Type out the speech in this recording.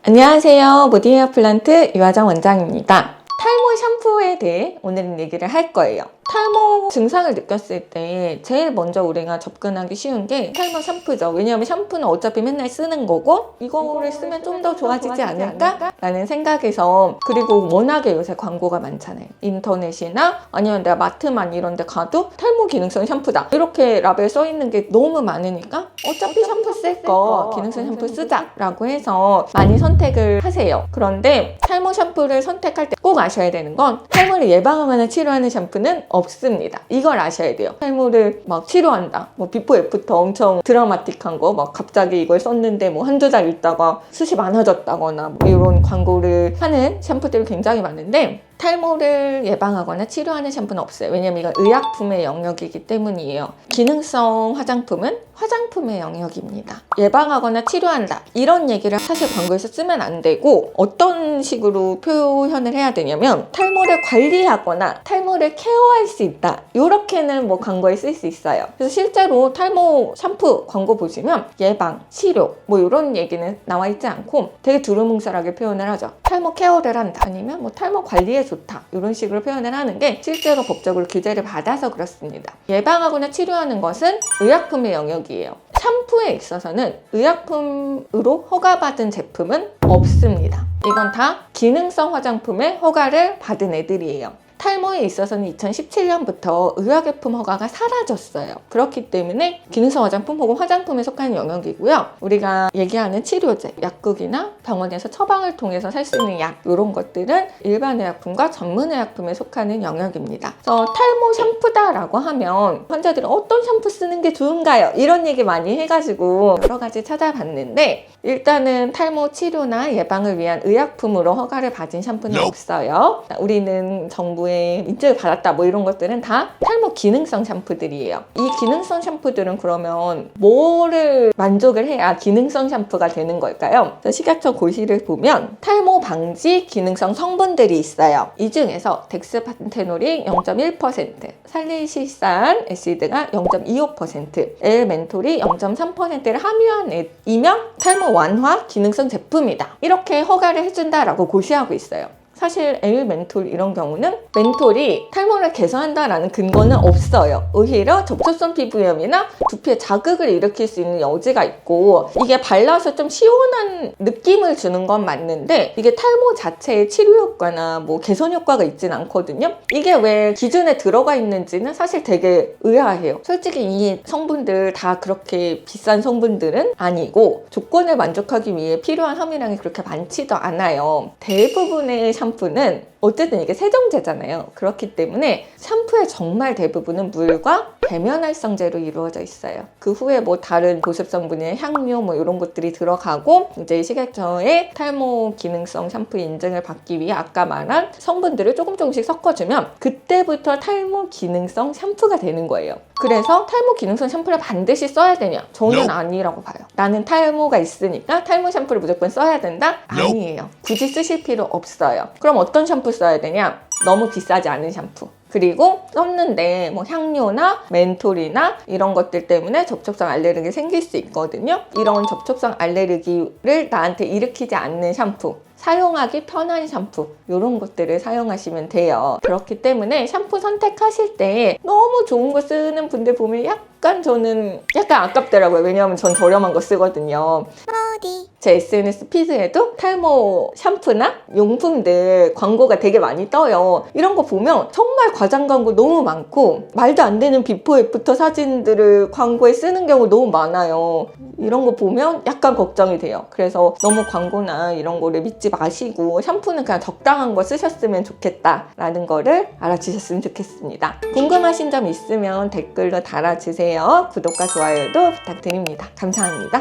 안녕하세요. 모디 헤어 플란트 유화정 원장입니다. 탈모 샴푸에 대해 오늘은 얘기를 할 거예요. 탈모 증상을 느꼈을 때 제일 먼저 우리가 접근하기 쉬운 게 탈모 샴푸죠. 왜냐하면 샴푸는 어차피 맨날 쓰는 거고 이거를 쓰면 좀 더 좋아지지 않을까? 라는 생각에서, 그리고 워낙에 요새 광고가 많잖아요. 인터넷이나 아니면 내가 마트만 이런 데 가도 탈모 기능성 샴푸다 이렇게 라벨 써 있는 게 너무 많으니까 어차피 샴푸 쓸 거 기능성 샴푸 쓰자 라고 해서 많이 선택을 하세요. 그런데 탈모 샴푸를 선택할 때 꼭 아셔야 되는 건 탈모를 예방하거나 치료하는 샴푸는 없습니다. 이걸 아셔야 돼요. 탈모를 막 치료한다, 뭐 비포 애프터 엄청 드라마틱한 거 막 갑자기 이걸 썼는데 뭐 한두 달 있다가 숱이 많아졌다거나 뭐 이런 광고를 하는 샴푸들이 굉장히 많은데, 탈모를 예방하거나 치료하는 샴푸는 없어요. 왜냐면 이건 의약품의 영역이기 때문이에요. 기능성 화장품은 화장품의 영역입니다. 예방하거나 치료한다 이런 얘기를 사실 광고에서 쓰면 안 되고, 어떤 식으로 표현을 해야 되냐면 탈모를 관리하거나 탈모를 케어할 수 있다 이렇게는 뭐 광고에 쓸 수 있어요. 그래서 실제로 탈모 샴푸 광고 보시면 예방, 치료 뭐 이런 얘기는 나와 있지 않고 되게 두루뭉술하게 표현을 하죠. 탈모 케어를 한다 아니면 뭐 탈모 관리에 좋다 이런 식으로 표현을 하는 게 실제로 법적으로 규제를 받아서 그렇습니다. 예방하거나 치료하는 것은 의약품의 영역이에요. 샴푸에 있어서는 의약품으로 허가받은 제품은 없습니다. 이건 다 기능성 화장품의 허가를 받은 애들이에요. 탈모에 있어서는 2017년부터 의약품 허가가 사라졌어요. 그렇기 때문에 기능성 화장품 혹은 화장품에 속하는 영역이고요. 우리가 얘기하는 치료제, 약국이나 병원에서 처방을 통해서 살 수 있는 약 이런 것들은 일반 의약품과 전문 의약품에 속하는 영역입니다. 그래서 탈모 샴푸다라고 하면 환자들은 어떤 샴푸 쓰는 게 좋은가요? 이런 얘기 많이 해가지고 여러 가지 찾아봤는데, 일단은 탈모 치료나 예방을 위한 의약품으로 허가를 받은 샴푸는 없어요. 우리는 정부의 인증을 받았다 뭐 이런 것들은 다 탈모 기능성 샴푸들이에요. 이 기능성 샴푸들은 그러면 뭐를 만족을 해야 기능성 샴푸가 되는 걸까요? 식약처 고시를 보면 탈모 방지 기능성 성분들이 있어요. 이 중에서 덱스판테놀이 0.1%, 살리실산 애시드가 0.25%, 엘멘톨이 0.3%를 함유한 애이면 탈모 완화 기능성 제품이다 이렇게 허가를 해준다라고 고시하고 있어요. 사실 엘멘톨 이런 경우는 멘톨이 탈모를 개선한다라는 근거는 없어요. 오히려 접촉성 피부염이나 두피에 자극을 일으킬 수 있는 여지가 있고, 이게 발라서 좀 시원한 느낌을 주는 건 맞는데 이게 탈모 자체의 치료 효과나 뭐 개선 효과가 있진 않거든요. 이게 왜 기준에 들어가 있는지는 사실 되게 의아해요. 솔직히 이 성분들 다 그렇게 비싼 성분들은 아니고 조건을 만족하기 위해 필요한 함유량이 그렇게 많지도 않아요. 대부분의 샴푸는 어쨌든 이게 세정제잖아요. 그렇기 때문에 샴푸의 정말 대부분은 물과 계면활성제로 이루어져 있어요. 그 후에 뭐 다른 보습 성분이나 향료 뭐 이런 것들이 들어가고, 이제 식약처의 탈모 기능성 샴푸 인증을 받기 위해 아까 말한 성분들을 조금씩 섞어주면 그때부터 탈모 기능성 샴푸가 되는 거예요. 그래서 탈모 기능성 샴푸를 반드시 써야 되냐? 저는 아니라고 봐요. 나는 탈모가 있으니까 탈모 샴푸를 무조건 써야 된다? 아니에요. 굳이 쓰실 필요 없어요. 그럼 어떤 샴푸 써야 되냐? 너무 비싸지 않은 샴푸. 그리고 썼는데 뭐 향료나 멘톨이나 이런 것들 때문에 접촉성 알레르기 생길 수 있거든요. 이런 접촉성 알레르기를 나한테 일으키지 않는 샴푸, 사용하기 편한 샴푸 이런 것들을 사용하시면 돼요. 그렇기 때문에 샴푸 선택하실 때 너무 좋은 거 쓰는 분들 보면 저는 약간 아깝더라고요. 왜냐하면 전 저렴한 거 쓰거든요. 제 SNS 피드에도 탈모 샴푸나 용품들 광고가 되게 많이 떠요. 이런 거 보면 정말 과장 광고 너무 많고 말도 안 되는 비포 애프터 사진들을 광고에 쓰는 경우 너무 많아요. 이런 거 보면 약간 걱정이 돼요. 그래서 너무 광고나 이런 거를 믿지 마시고 샴푸는 그냥 적당한 거 쓰셨으면 좋겠다라는 거를 알아주셨으면 좋겠습니다. 궁금하신 점 있으면 댓글로 달아주세요. 구독과 좋아요도 부탁드립니다. 감사합니다.